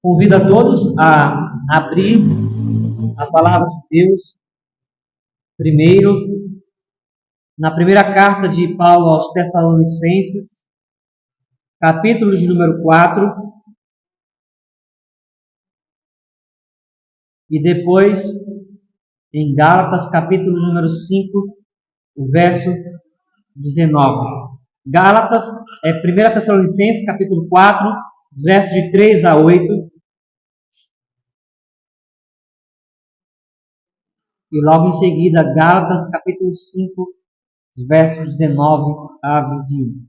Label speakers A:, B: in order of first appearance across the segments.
A: Convido a todos a abrir a palavra de Deus, primeiro, na primeira carta de Paulo aos Tessalonicenses, capítulo de número 4, e depois em Gálatas, capítulo número 5, o verso 19. Gálatas, 1 Tessalonicenses, capítulo 4, versos de 3 a 8. E logo em seguida, Gálatas, capítulo 5, versos 19 a 21.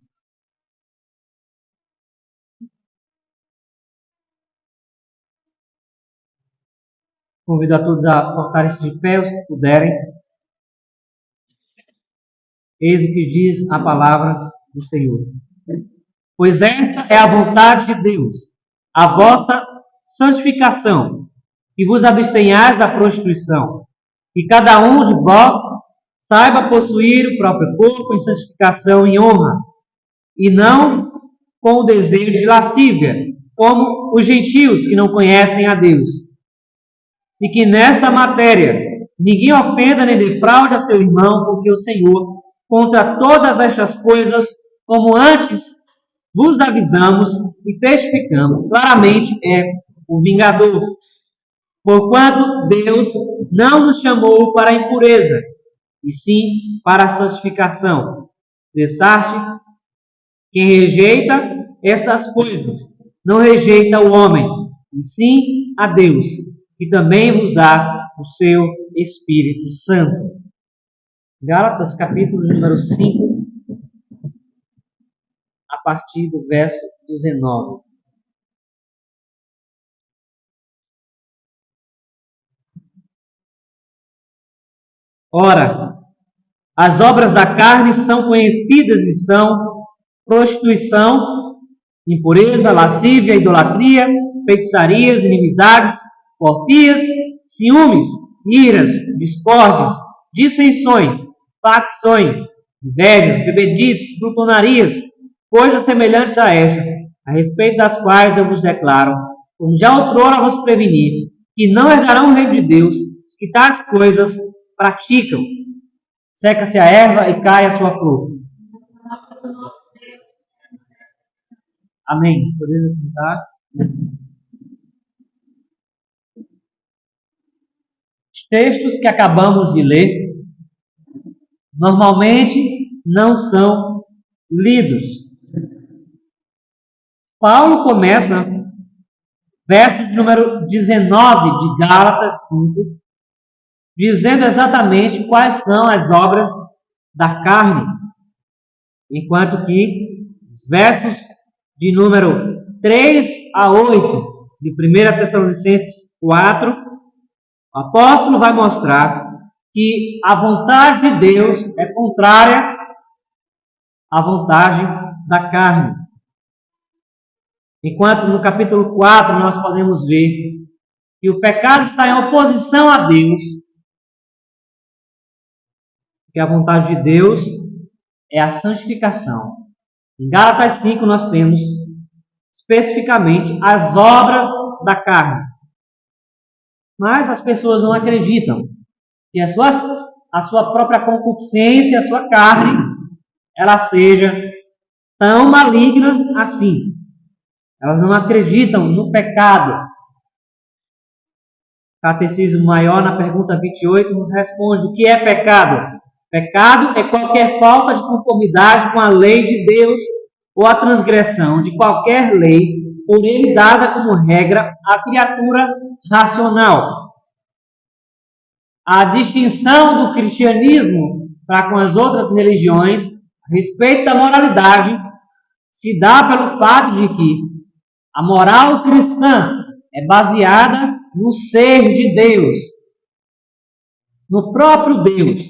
A: Convido a todos a colocarem-se de pé, se puderem. Eis o que diz a palavra do Senhor. Pois esta é a vontade de Deus, a vossa santificação, que vos abstenhais da prostituição, que cada um de vós saiba possuir o próprio corpo em santificação e honra, e não com o desejo de lascívia, como os gentios que não conhecem a Deus. E que nesta matéria ninguém ofenda nem defraude a seu irmão, porque o Senhor, contra todas estas coisas, como antes vos avisamos e testificamos, claramente é o vingador. Porquanto Deus não nos chamou para a impureza, e sim para a santificação. Dessarte, quem rejeita estas coisas, não rejeita o homem, e sim a Deus, que também vos dá o seu Espírito Santo. Gálatas, capítulo número 5, a partir do verso 19. Ora, as obras da carne são conhecidas e são prostituição, impureza, lascívia, idolatria, feitiçarias, inimizades, porfias, ciúmes, iras, discórdias, dissensões, facções, invejas, bebedices, glutonarias, coisas semelhantes a estas, a respeito das quais eu vos declaro, como já outrora vos preveni, que não herdarão o reino de Deus os que tais coisas praticam. Seca-se a erva e cai a sua flor. Amém. Podeis assentar. Os textos que acabamos de ler normalmente não são lidos. Paulo começa, verso número 19 de Gálatas 5, dizendo exatamente quais são as obras da carne, enquanto que os versos de número 3 a 8 de 1 Tessalonicenses 4, o apóstolo vai mostrar que a vontade de Deus é contrária à vontade da carne. Enquanto no capítulo 4 nós podemos ver que o pecado está em oposição a Deus, que a vontade de Deus é a santificação. Em Gálatas 5 nós temos especificamente as obras da carne. Mas as pessoas não acreditam que a sua própria concupiscência, a sua carne, ela seja tão maligna assim. Elas não acreditam no pecado. O Catecismo Maior, na pergunta 28, nos responde: o que é pecado? Pecado é qualquer falta de conformidade com a lei de Deus ou a transgressão de qualquer lei por ele dada como regra à criatura racional. A distinção do cristianismo para com as outras religiões a respeito da moralidade se dá pelo fato de que a moral cristã é baseada no ser de Deus, no próprio Deus,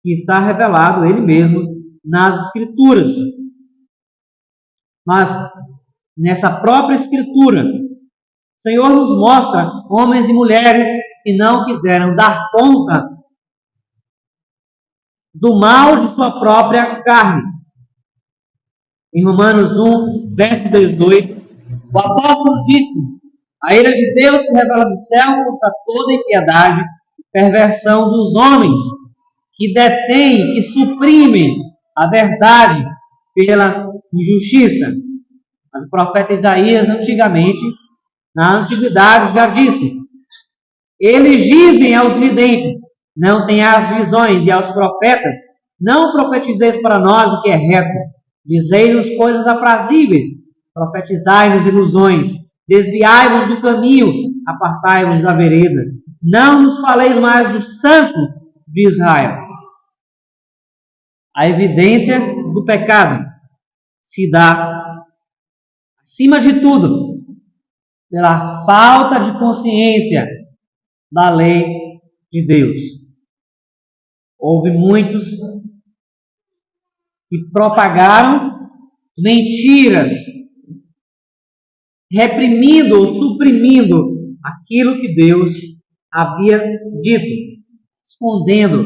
A: que está revelado Ele mesmo nas Escrituras. Mas, nessa própria Escritura, o Senhor nos mostra homens e mulheres que não quiseram dar conta do mal de sua própria carne. Em Romanos 1, verso 18, o apóstolo disse A ira de Deus se revela do céu contra toda impiedade e perversão dos homens que detêm, que suprimem a verdade pela injustiça. Mas o profeta Isaías, antigamente, na antiguidade, já disse: eles dizem aos videntes, não tenhas visões, e aos profetas, não profetizeis para nós o que é reto. Dizei-nos coisas aprazíveis, profetizai-nos ilusões, desviai-vos do caminho, apartai-vos da vereda. Não nos faleis mais do Santo de Israel. A evidência do pecado se dá, acima de tudo, pela falta de consciência da lei de Deus. Houve muitos que propagaram mentiras, reprimindo ou suprimindo aquilo que Deus havia dito, escondendo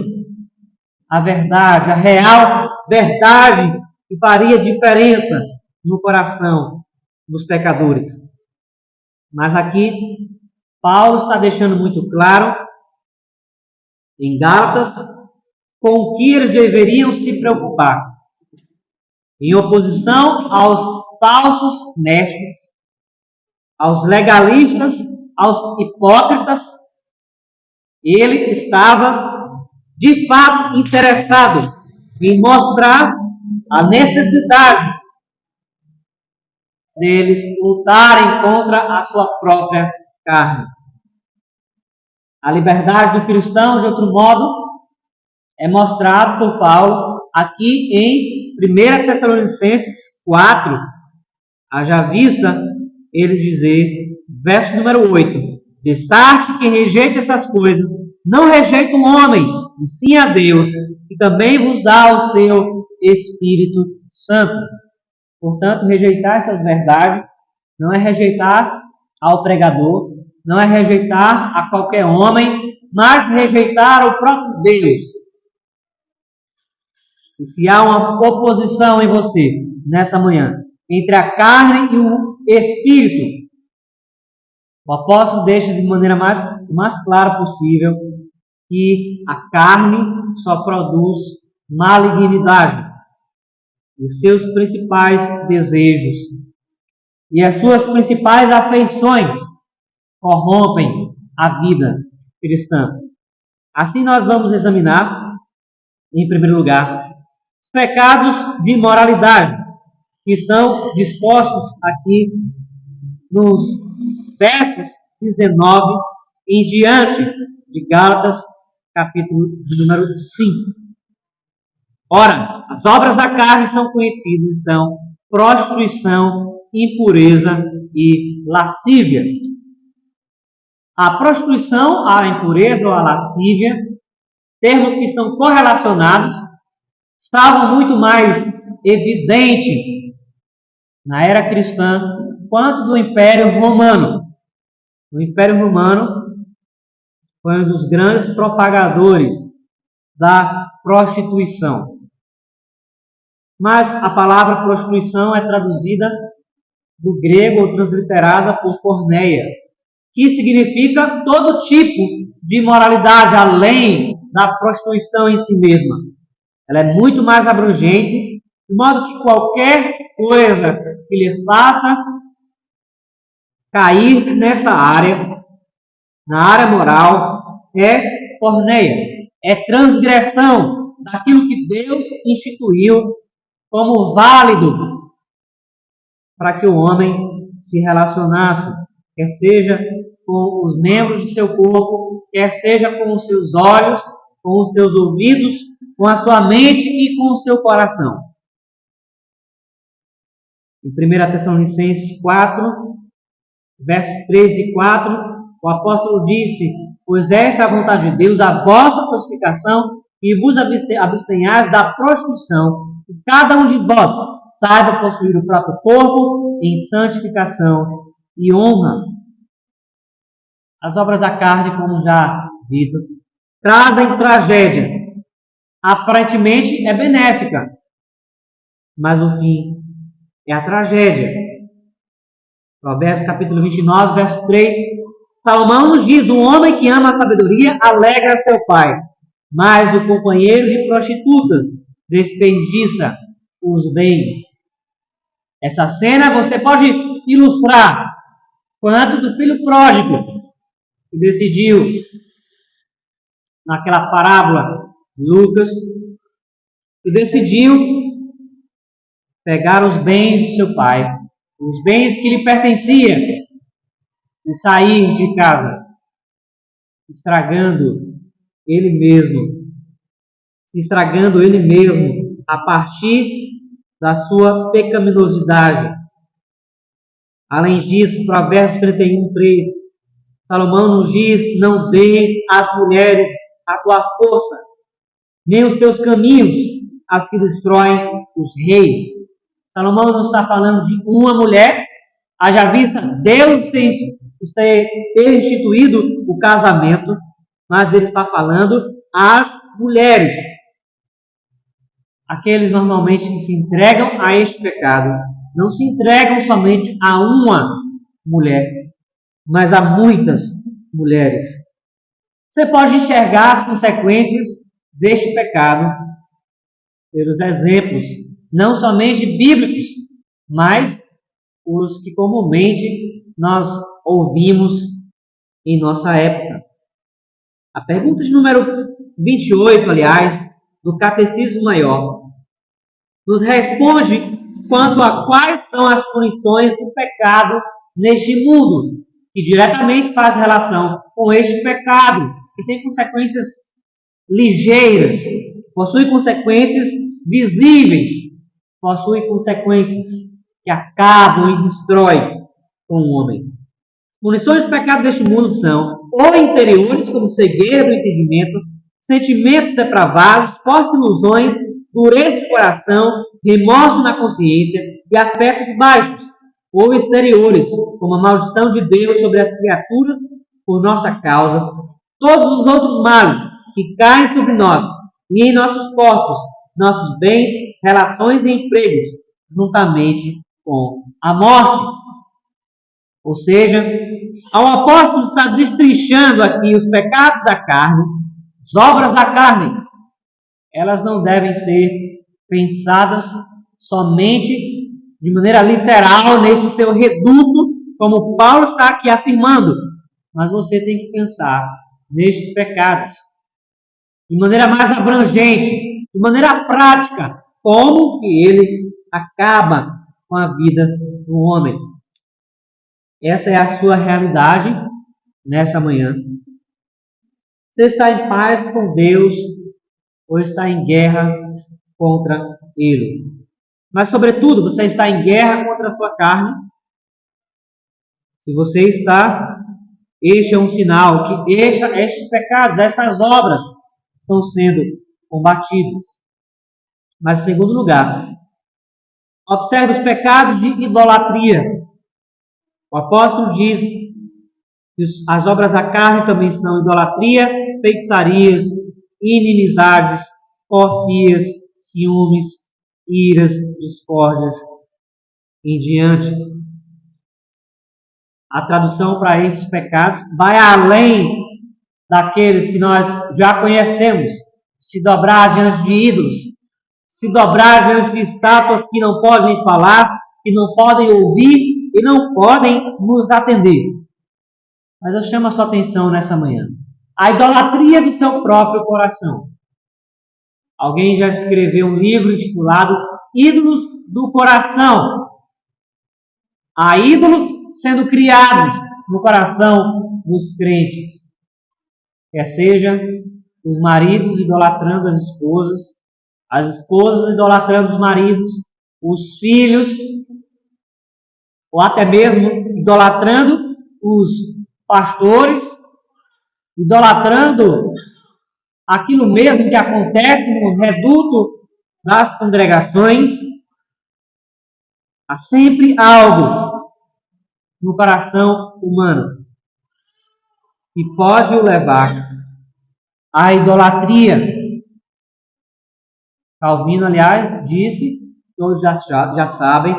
A: a verdade, a real verdade que faria diferença no coração dos pecadores. Mas aqui, Paulo está deixando muito claro, em Gálatas, com o que eles deveriam se preocupar. Em oposição aos falsos mestres, aos legalistas, aos hipócritas, ele estava, de fato, interessado em mostrar a necessidade deles lutarem contra a sua própria carne. A liberdade do cristão, de outro modo, é mostrado por Paulo aqui em 1 Tessalonicenses 4. Haja vista ele dizer, verso número 8: de quem rejeita estas coisas, não rejeita o homem, e sim a Deus, que também vos dá o seu Espírito Santo. Portanto, rejeitar essas verdades não é rejeitar ao pregador, não é rejeitar a qualquer homem, mas rejeitar ao próprio Deus. E se há uma oposição em você, nessa manhã, entre a carne e o Espírito, o apóstolo deixa de maneira mais clara possível que a carne só produz malignidade. Os seus principais desejos e as suas principais afeições corrompem a vida cristã. Assim nós vamos examinar, em primeiro lugar, os pecados de imoralidade, que estão dispostos aqui nos versos 19 em diante de Gálatas, capítulo de número 5. Ora, as obras da carne são conhecidas e são prostituição, impureza e lascívia. A prostituição, a impureza ou a lascívia, termos que estão correlacionados, estavam muito mais evidentes na era cristã quanto do Império Romano. O Império Romano foi um dos grandes propagadores da prostituição. Mas a palavra prostituição é traduzida do grego ou transliterada por porneia, que significa todo tipo de imoralidade além da prostituição em si mesma. Ela é muito mais abrangente, de modo que qualquer coisa que lhe faça cair nessa área, na área moral, é porneia, é transgressão daquilo que Deus instituiu como válido para que o homem se relacionasse, quer seja com os membros do seu corpo, quer seja com os seus olhos, com os seus ouvidos, com a sua mente e com o seu coração. Em 1 Tessalonicenses 4, versos 3 e 4, o apóstolo disse: pois esta é a vontade de Deus, a vossa santificação, e vos abstenhais da prostituição, e cada um de vós saiba possuir o próprio corpo em santificação e honra. As obras da carne, como já dito, trazem tragédia. Aparentemente é benéfica, mas o fim é a tragédia. Provérbios capítulo 29, verso 3. Salomão nos diz: um homem que ama a sabedoria alegra seu pai, mas o companheiro de prostitutas desperdiça os bens. Essa cena você pode ilustrar quanto do filho pródigo que decidiu, naquela parábola de Lucas, que decidiu pegar os bens de seu pai, os bens que lhe pertenciam, e sair de casa, estragando ele mesmo, se estragando ele mesmo a partir da sua pecaminosidade. Além disso, Provérbios 31, 3, Salomão nos diz: não deis às mulheres a tua força, nem os teus caminhos as que destroem os reis. Salomão não está falando de uma mulher, haja vista Deus ter instituído o casamento, mas ele está falando às mulheres. Aqueles normalmente que se entregam a este pecado, não se entregam somente a uma mulher, mas a muitas mulheres. Você pode enxergar as consequências deste pecado pelos exemplos, não somente bíblicos, mas os que comumente nós ouvimos em nossa época. A pergunta de número 28, aliás, do Catecismo Maior, nos responde quanto a quais são as punições do pecado neste mundo, que diretamente faz relação com este pecado, que tem consequências ligeiras, possui consequências visíveis, possui consequências que acabam e destroem com o homem. As punições do pecado deste mundo são ou interiores, como cegueira do entendimento, sentimentos depravados, fortes ilusões, dureza de coração, remorso na consciência e afetos baixos, ou exteriores, como a maldição de Deus sobre as criaturas por nossa causa, todos os outros males que caem sobre nós e em nossos corpos, nossos bens, relações e empregos, juntamente com a morte. Ou seja, ao apóstolo está destrinchando aqui os pecados da carne, as obras da carne. Elas não devem ser pensadas somente de maneira literal nesse seu reduto, como Paulo está aqui afirmando. Mas você tem que pensar nestes pecados de maneira mais abrangente, de maneira prática, como que ele acaba com a vida do homem. Essa é a sua realidade nessa manhã. Você está em paz com Deus ou está em guerra contra Ele? Mas, sobretudo, você está em guerra contra a sua carne? Se você está, este é um sinal que estes pecados, estas obras estão sendo combatidos. Mas, em segundo lugar, observe os pecados de idolatria. O apóstolo diz que as obras da carne também são idolatria, feitiçarias, inimizades, porfias, ciúmes, iras, discórdias, em diante. A tradução para esses pecados vai além daqueles que nós já conhecemos. Se dobrar diante de ídolos, se dobrar diante de estátuas que não podem falar, que não podem ouvir e não podem nos atender. Mas eu chamo a sua atenção nessa manhã. A idolatria do seu próprio coração. Alguém já escreveu um livro intitulado Ídolos do Coração. Há ídolos sendo criados no coração dos crentes. Quer seja os maridos idolatrando as esposas idolatrando os maridos, os filhos, ou até mesmo idolatrando os pastores, idolatrando aquilo mesmo que acontece no reduto das congregações. Há sempre algo no coração humano que pode o levar à idolatria. Calvino, aliás, disse, todos já sabem,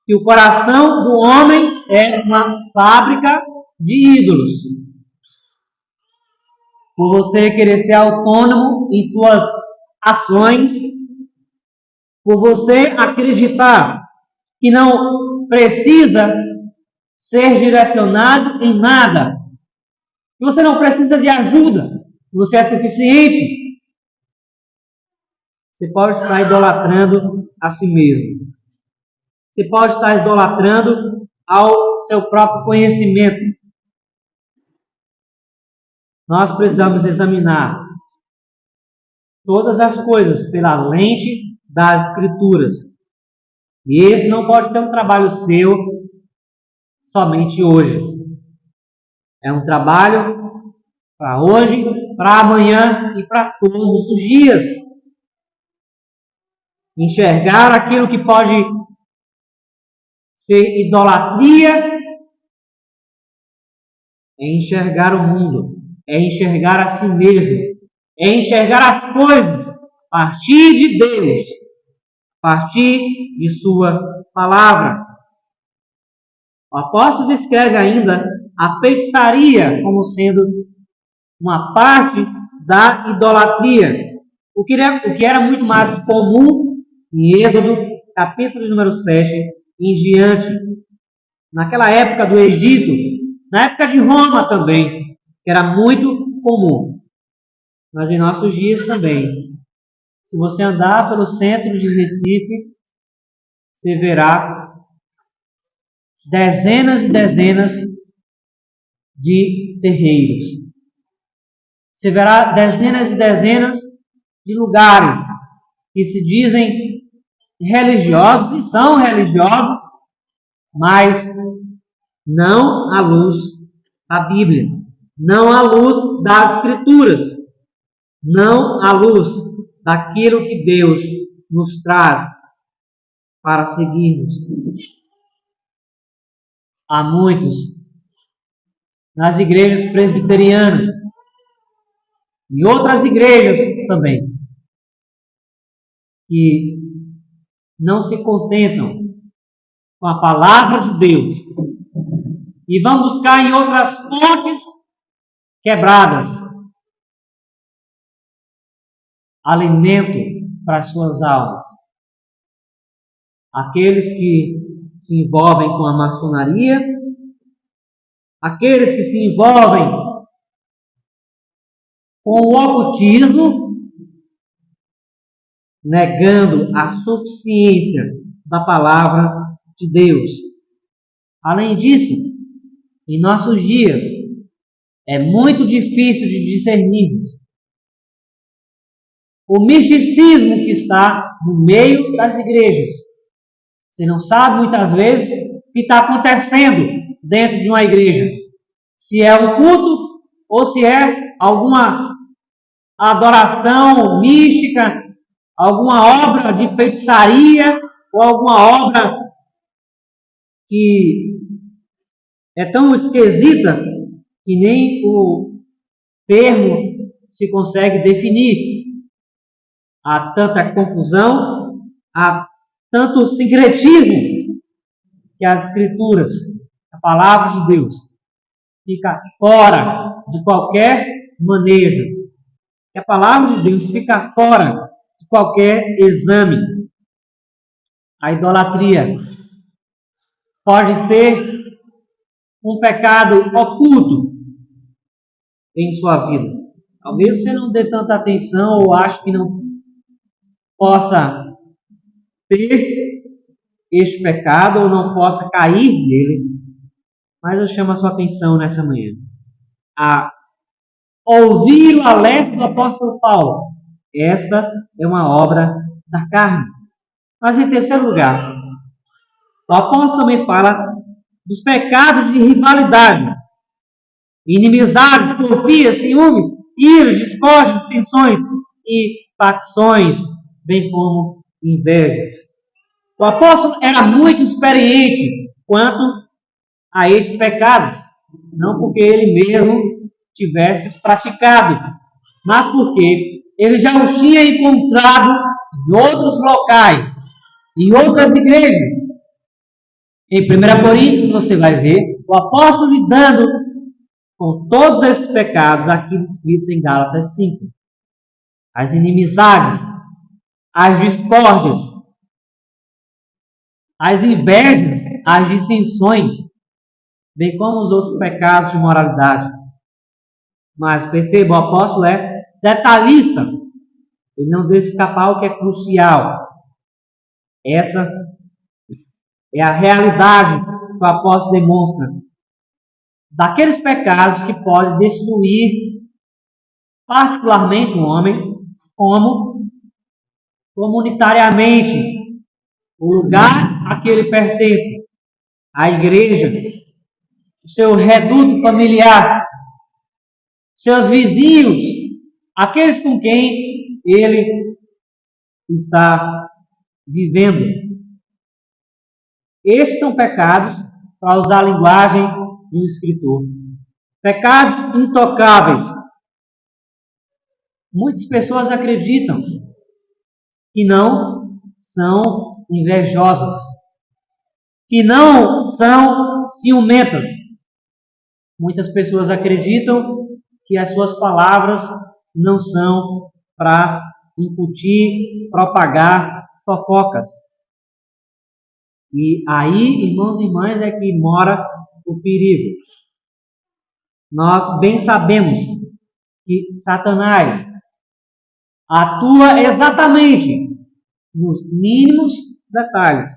A: que o coração do homem é uma fábrica de ídolos. Por você querer ser autônomo em suas ações, por você acreditar que não precisa ser direcionado em nada, que você não precisa de ajuda, que você é suficiente, você pode estar idolatrando a si mesmo. Você pode estar idolatrando ao seu próprio conhecimento. Nós precisamos examinar todas as coisas pela lente das Escrituras. E esse não pode ser um trabalho seu somente hoje. É um trabalho para hoje, para amanhã e para todos os dias. Enxergar aquilo que pode ser idolatria é enxergar o mundo, é enxergar a si mesmo, é enxergar as coisas a partir de Deus, a partir de sua palavra. O apóstolo descreve ainda a feitiçaria como sendo uma parte da idolatria, o que era muito mais comum em Êxodo, capítulo número 7, em diante, naquela época do Egito, na época de Roma também, que era muito comum, mas em nossos dias também. Se você andar pelo centro de Recife, você verá dezenas e dezenas de terreiros. Você verá dezenas e dezenas de lugares que se dizem religiosos e são religiosos, mas não à luz da Bíblia, não à luz das Escrituras, não à luz daquilo que Deus nos traz para seguirmos. Há muitos nas igrejas presbiterianas e outras igrejas também que não se contentam com a palavra de Deus e vão buscar em outras fontes quebradas alimento para as suas almas. Aqueles que se envolvem com a maçonaria, aqueles que se envolvem com o ocultismo, negando a suficiência da palavra de Deus. Além disso, em nossos dias, é muito difícil de discernirmos o misticismo que está no meio das igrejas. Você não sabe muitas vezes o que está acontecendo dentro de uma igreja. Se é um culto ou se é alguma adoração mística, alguma obra de feitiçaria ou alguma obra que é tão esquisita que nem o termo se consegue definir. Há tanta confusão, há tanto sincretismo que as Escrituras, a palavra de Deus, fica fora de qualquer manejo. Que a palavra de Deus fica fora de qualquer exame. A idolatria pode ser um pecado oculto em sua vida. Talvez você não dê tanta atenção ou ache que não possa ter este pecado ou não possa cair nele, mas eu chamo a sua atenção nessa manhã a ouvir o alerta do apóstolo Paulo. Esta é uma obra da carne. Mas em terceiro lugar, o apóstolo também fala dos pecados de rivalidade, inimizades, porfias, ciúmes, iras, discórdias, dissensões e facções, bem como invejas. O apóstolo era muito experiente quanto a estes pecados, não porque ele mesmo tivesse praticado, mas porque ele já os tinha encontrado em outros locais, em outras igrejas. Em 1 Coríntios você vai ver o apóstolo lidando com todos esses pecados aqui descritos em Gálatas 5. As inimizades, as discórdias, as invejas, as dissensões, bem como os outros pecados de moralidade. Mas perceba, o apóstolo é detalhista. Ele não deixa escapar o que é crucial. Essa é a realidade que o apóstolo demonstra daqueles pecados que podem destruir particularmente o homem, como comunitariamente o lugar a que ele pertence, a igreja, o seu reduto familiar, seus vizinhos, aqueles com quem ele está vivendo. Estes são pecados, para usar a linguagem de um escritor, pecados intocáveis. Muitas pessoas acreditam que não são invejosas, que não são ciumentas. Muitas pessoas acreditam que as suas palavras não são para incutir, propagar fofocas. E aí, irmãos e irmãs, é que mora o perigo. Nós bem sabemos que Satanás atua exatamente nos mínimos detalhes.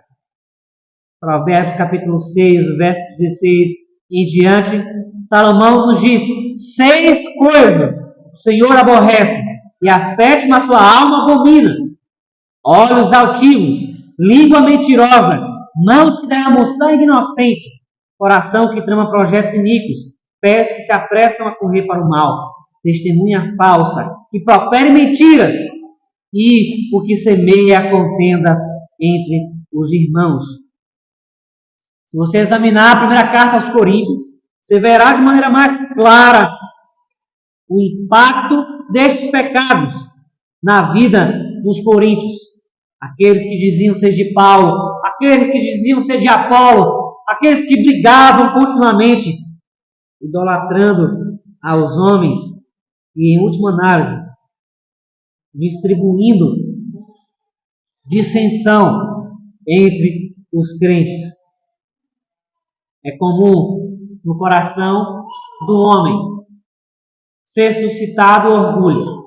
A: Provérbios capítulo 6, verso 16 em diante, Salomão nos diz: 6 coisas o Senhor aborrece, e a 7ª a sua alma abomina: olhos altivos, língua mentirosa, mãos que derramam sangue inocente, coração que trama projetos iníquos, pés que se apressam a correr para o mal, testemunha falsa, que profere mentiras, e o que semeia a contenda entre os irmãos. Se você examinar a primeira carta aos Coríntios, você verá de maneira mais clara o impacto destes pecados na vida dos coríntios. Aqueles que diziam ser de Paulo, aqueles que diziam ser de Apolo, aqueles que brigavam continuamente, idolatrando aos homens e, em última análise, distribuindo dissensão entre os crentes. É comum no coração do homem ser suscitado orgulho,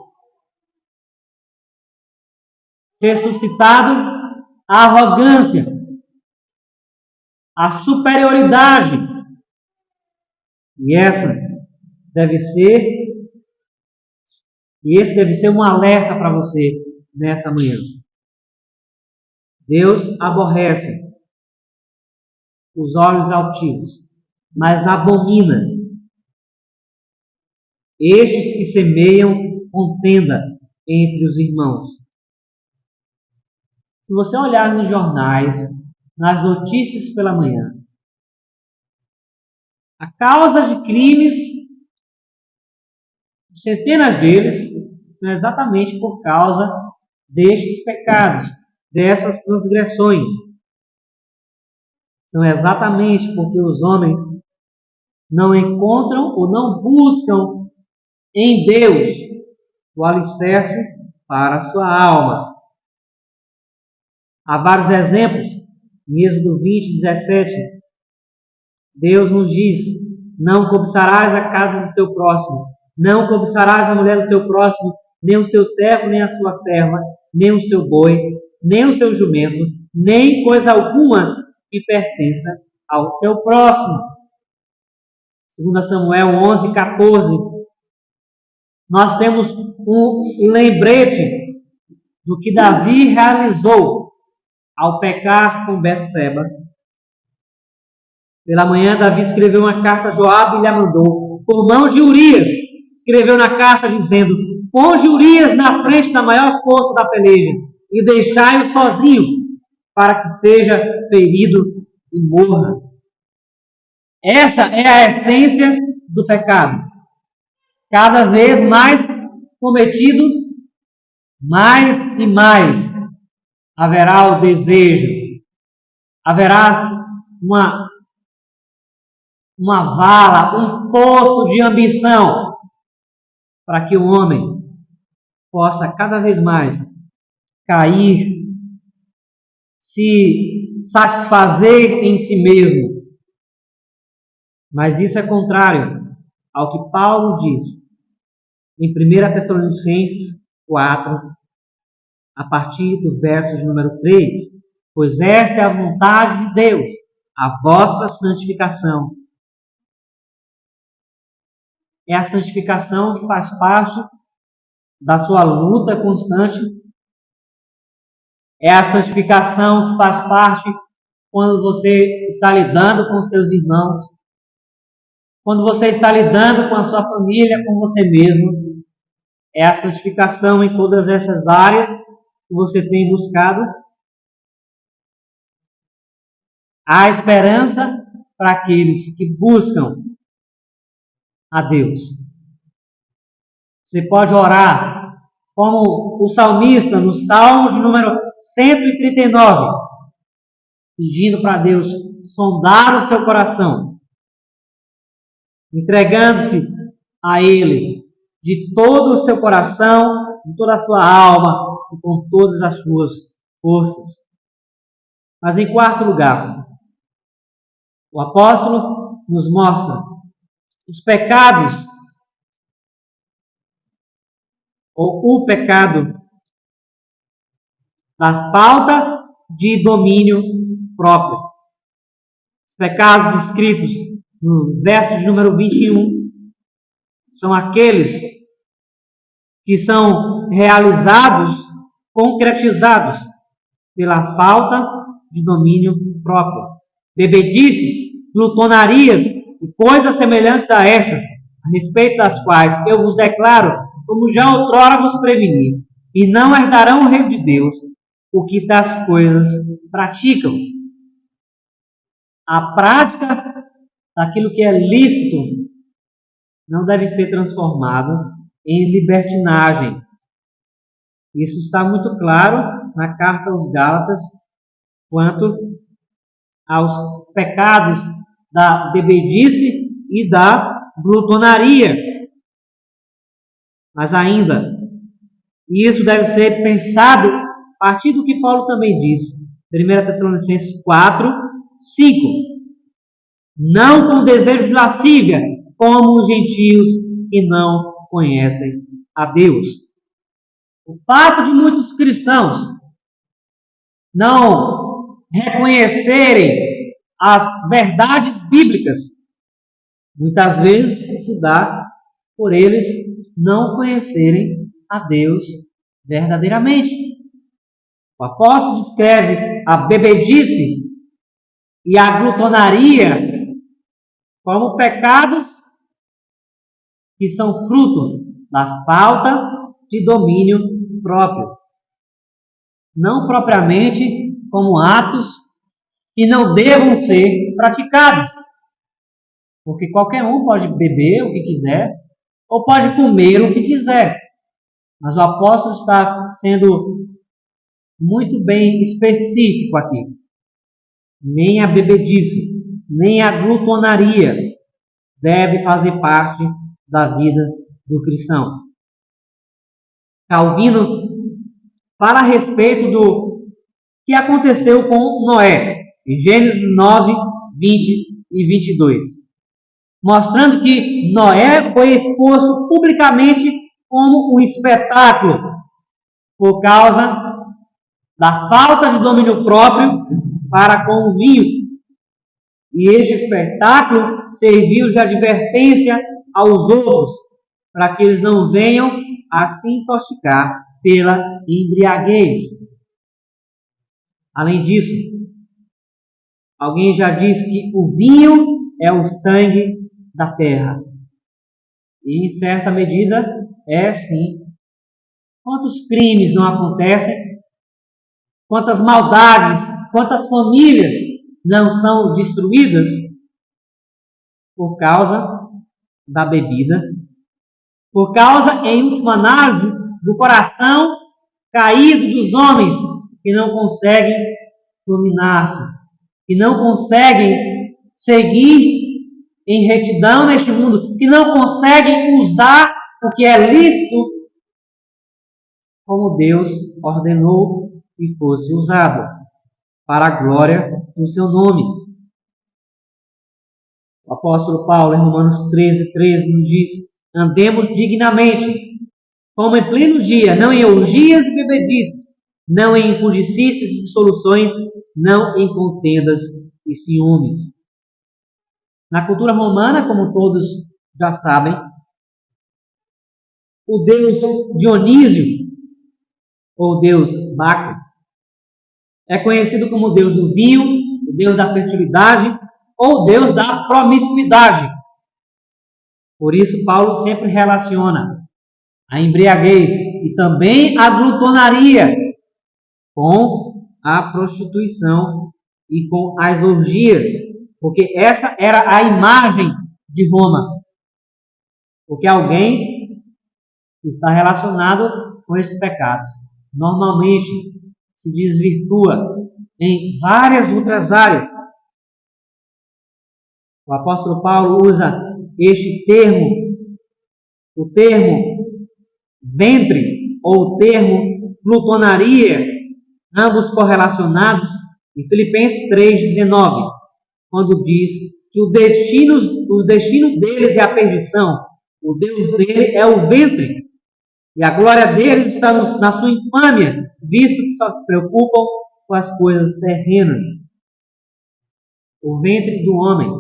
A: ser suscitado a arrogância, a superioridade. E esse deve ser um alerta para você nessa manhã. Deus aborrece os olhos altivos, mas abomina estes que semeiam contenda entre os irmãos. Se você olhar nos jornais, nas notícias pela manhã, a causa de crimes, centenas deles, são exatamente por causa destes pecados, dessas transgressões. São exatamente porque os homens não encontram ou não buscam em Deus o alicerce para a sua alma. Há vários exemplos. Em Êxodo 20, 17, Deus nos diz: não cobiçarás a casa do teu próximo, não cobiçarás a mulher do teu próximo, nem o seu servo, nem a sua serva, nem o seu boi, nem o seu jumento, nem coisa alguma que pertença ao teu próximo. 2 Samuel 11, 14. Nós temos um lembrete do que Davi realizou ao pecar com Betseba. Pela manhã, Davi escreveu uma carta a Joabe e lhe a mandou, por mão de Urias. Escreveu na carta dizendo: ponde Urias na frente da maior força da peleja e deixai-o sozinho, para que seja ferido e morra. Essa é a essência do pecado. Cada vez mais cometido, mais e mais haverá o desejo, haverá uma vala, um poço de ambição, para que o homem possa cada vez mais cair, se satisfazer em si mesmo. Mas isso é contrário ao que Paulo diz em 1 Tessalonicenses 4, a partir do verso de número 3. Pois esta é a vontade de Deus, a vossa santificação. É a santificação que faz parte da sua luta constante. É a santificação que faz parte quando você está lidando com seus irmãos, quando você está lidando com a sua família, com você mesmo. É a santificação em todas essas áreas que você tem buscado. Há esperança para aqueles que buscam a Deus. Você pode orar como o salmista no Salmo de número 139, pedindo para Deus sondar o seu coração, entregando-se a Ele de todo o seu coração, de toda a sua alma e com todas as suas forças. Mas em quarto lugar, o apóstolo nos mostra os pecados, ou o pecado da falta de domínio próprio. Os pecados descritos no verso de número 21 são aqueles que são realizados, concretizados pela falta de domínio próprio. Bebedices, glutonarias e coisas semelhantes a estas, a respeito das quais eu vos declaro, como já outrora vos preveni, e não herdarão o reino de Deus o que tais coisas praticam. A prática daquilo que é lícito não deve ser transformado em libertinagem. Isso está muito claro na carta aos Gálatas quanto aos pecados da bebedice e da glutonaria. Mas ainda, isso deve ser pensado a partir do que Paulo também diz, 1 Tessalonicenses 4, 5. Não com desejo de lascívia, como os gentios que não conhecem a Deus. O fato de muitos cristãos não reconhecerem as verdades bíblicas, muitas vezes se dá por eles não conhecerem a Deus verdadeiramente. O apóstolo descreve a bebedice e a glutonaria como pecados que são fruto da falta de domínio próprio. Não propriamente como atos que não devam ser praticados. Porque qualquer um pode beber o que quiser, ou pode comer o que quiser. Mas o apóstolo está sendo muito bem específico aqui. Nem a bebedice, nem a glutonaria deve fazer parte da vida do cristão. Calvino fala a respeito do que aconteceu com Noé, em Gênesis 9, 20 e 22. Mostrando que Noé foi exposto publicamente como um espetáculo por causa da falta de domínio próprio para com o vinho. E este espetáculo serviu de advertência aos outros, para que eles não venham a se intoxicar pela embriaguez. Além disso, alguém já disse que o vinho é o sangue da terra. E em certa medida é sim. Quantos crimes não acontecem? Quantas maldades, quantas famílias não são destruídas por causa da bebida, por causa, em última análise, do coração caído dos homens que não conseguem dominar-se, que não conseguem seguir em retidão neste mundo, que não conseguem usar o que é lícito como Deus ordenou que fosse usado, para a glória do seu nome. O apóstolo Paulo, em Romanos 13:13, nos diz: andemos dignamente, como em pleno dia, não em orgias e bebedices, não em impudicícias e dissoluções, não em contendas e ciúmes. Na cultura romana, como todos já sabem, o deus Dionísio, ou deus Baco, é conhecido como o deus do vinho, o deus da fertilidade, ou deus da promiscuidade. Por isso, Paulo sempre relaciona a embriaguez e também a glutonaria com a prostituição e com as orgias, porque essa era a imagem de Roma. Porque alguém está relacionado com esses pecados normalmente se desvirtua em várias outras áreas. O apóstolo Paulo usa este termo, o termo ventre ou o termo glutonaria, ambos correlacionados em Filipenses 3:19, quando diz que o destino deles é a perdição, o Deus dele é o ventre, e a glória deles está na sua infâmia, visto que só se preocupam com as coisas terrenas. O ventre do homem,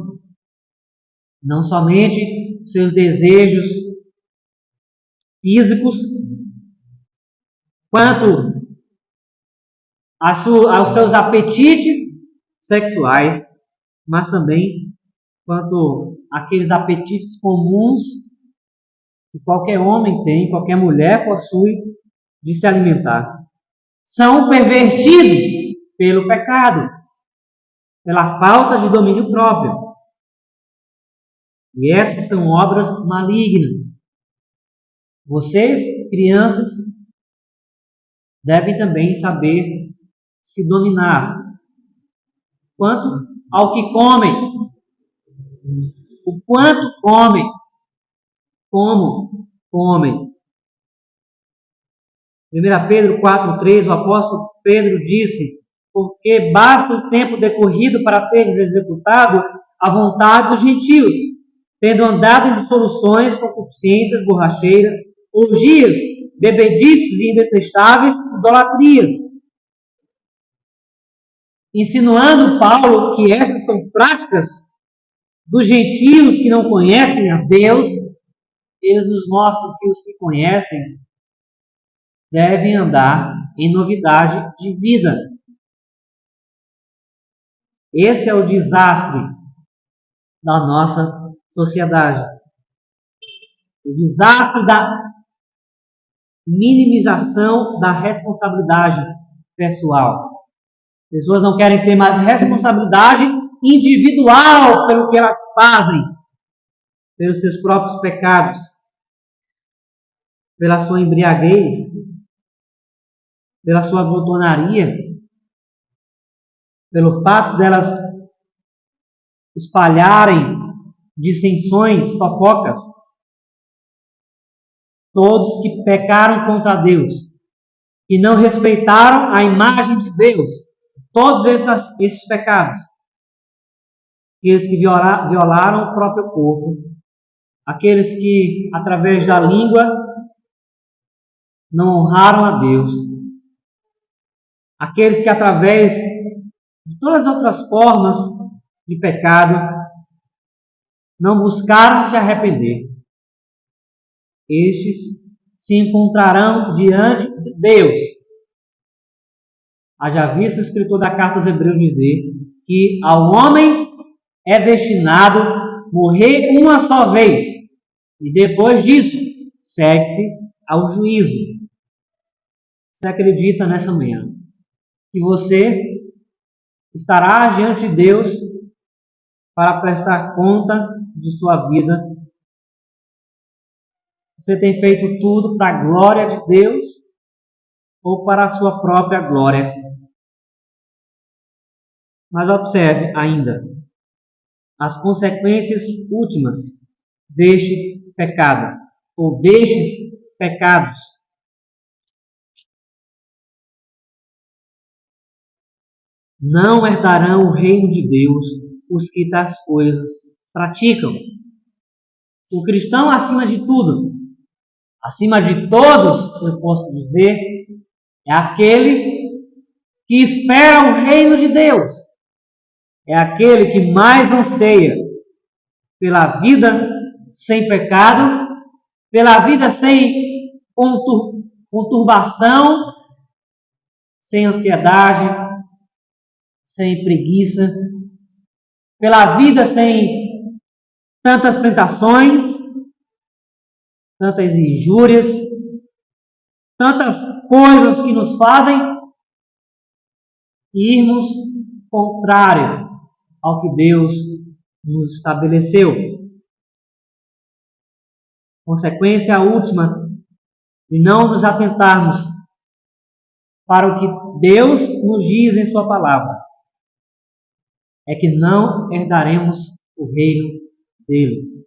A: não somente seus desejos físicos, quanto aos seus apetites sexuais, mas também quanto àqueles apetites comuns que qualquer homem tem, qualquer mulher possui, de se alimentar. São pervertidos pelo pecado, pela falta de domínio próprio. E essas são obras malignas. Vocês, crianças, devem também saber se dominar. Quanto ao que comem, o quanto comem, como comem. 1 Pedro 4:3, o apóstolo Pedro disse: porque basta o tempo decorrido para teres executado a vontade dos gentios, tendo andado em dissoluções, concupiscências, borracheiras, orgias, bebedices e indetestáveis idolatrias. Insinuando Paulo que essas são práticas dos gentios que não conhecem a Deus, eles nos mostram que os que conhecem devem andar em novidade de vida. Esse é o desastre da nossa sociedade. O desastre da minimização da responsabilidade pessoal. Pessoas não querem ter mais responsabilidade individual pelo que elas fazem, pelos seus próprios pecados, pela sua embriaguez, pela sua glutonaria, pelo fato delas espalharem dissensões, fofocas. Todos que pecaram contra Deus, que não respeitaram a imagem de Deus, todos esses pecados, aqueles que violaram o próprio corpo, aqueles que, através da língua, não honraram a Deus, aqueles que, através de todas as outras formas de pecado, não buscaram se arrepender. Estes se encontrarão diante de Deus. Haja visto o escritor da carta aos Hebreus dizer que ao homem é destinado morrer uma só vez, e depois disso segue-se ao juízo. Você acredita nessa manhã que você estará diante de Deus para prestar conta de sua vida? Você tem feito tudo para a glória de Deus ou para a sua própria glória? Mas observe ainda as consequências últimas deste pecado, ou destes pecados. Não herdarão o reino de Deus os que tais coisas praticam. O cristão, acima de tudo, acima de todos, eu posso dizer, é aquele que espera o reino de Deus. É aquele que mais anseia pela vida sem pecado, pela vida sem conturbação, sem ansiedade, sem preguiça, pela vida sem tantas tentações, tantas injúrias, tantas coisas que nos fazem irmos contrário ao que Deus nos estabeleceu. Consequência última de não nos atentarmos para o que Deus nos diz em Sua palavra é que não herdaremos o reino dele.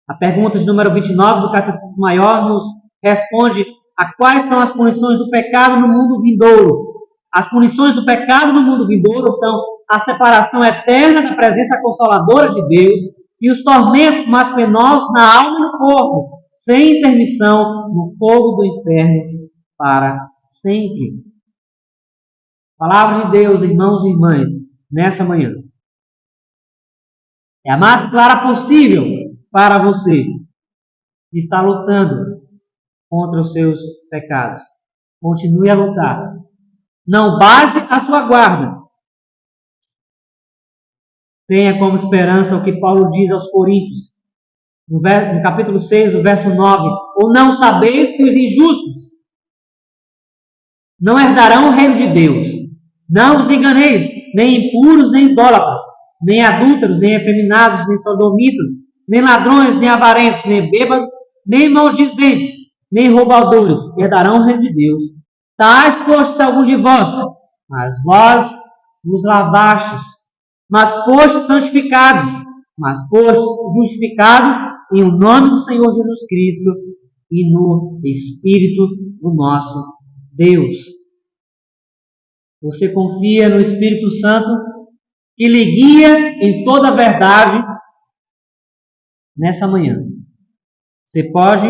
A: A pergunta de número 29 do Catecismo Maior nos responde a quais são as punições do pecado no mundo vindouro. As punições do pecado no mundo vindouro são a separação eterna da presença consoladora de Deus e os tormentos mais penosos na alma e no corpo, sem intermissão, no fogo do inferno para sempre. Palavra de Deus, irmãos e irmãs, nessa manhã. É a mais clara possível para você que está lutando contra os seus pecados. Continue a lutar. Não baixe a sua guarda. Tenha como esperança o que Paulo diz aos Coríntios, no capítulo 6, o verso 9. Ou não sabeis que os injustos não herdarão o reino de Deus? Não vos enganeis, nem impuros, nem idólatras, nem adúlteros, nem efeminados, nem sodomitas, nem ladrões, nem avarentos, nem bêbados, nem maldizentes, nem roubadores herdarão o reino de Deus. Tais fostes alguns de vós, mas vós vos lavastes, mas fostes santificados, mas fostes justificados em o nome do Senhor Jesus Cristo e no Espírito do nosso Deus. Você confia no Espírito Santo que lhe guia em toda a verdade nessa manhã. Você pode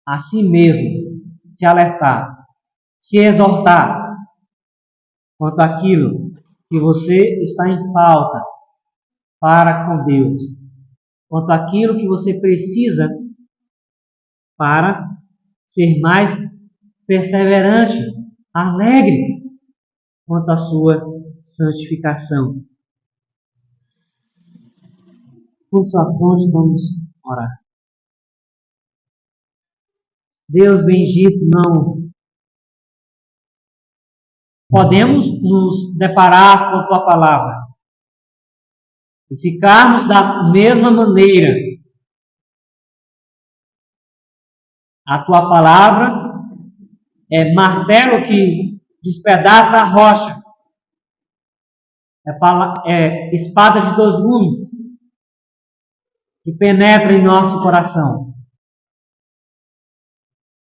A: a si mesmo se alertar, se exortar quanto àquilo que você está em falta para com Deus, quanto àquilo que você precisa para ser mais perseverante, alegre quanto à sua santificação. Por sua fonte, vamos orar. Deus bendito, não podemos nos deparar com a Tua palavra e ficarmos da mesma maneira. A Tua palavra é martelo que despedaça a rocha, é espada de dois gumes que penetra em nosso coração.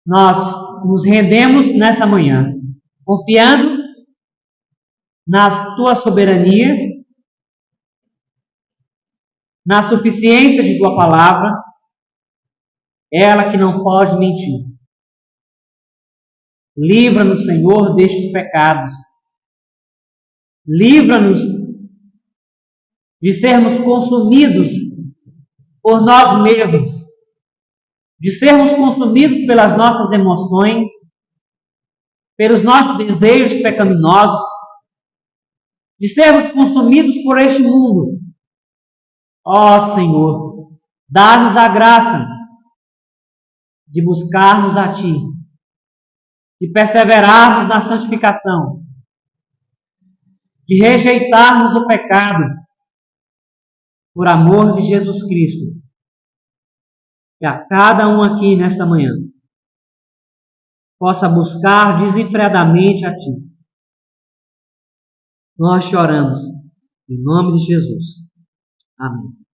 A: Nós nos rendemos nessa manhã, confiando na Tua soberania, na suficiência de Tua palavra, ela que não pode mentir. Livra-nos, Senhor, destes pecados. Livra-nos de sermos consumidos por nós mesmos, de sermos consumidos pelas nossas emoções, pelos nossos desejos pecaminosos, de sermos consumidos por este mundo. Ó Senhor, dá-nos a graça de buscarmos a Ti, de perseverarmos na santificação, de rejeitarmos o pecado por amor de Jesus Cristo. E a cada um aqui nesta manhã, possa buscar desenfreadamente a Ti. Nós te oramos, em nome de Jesus. Amém.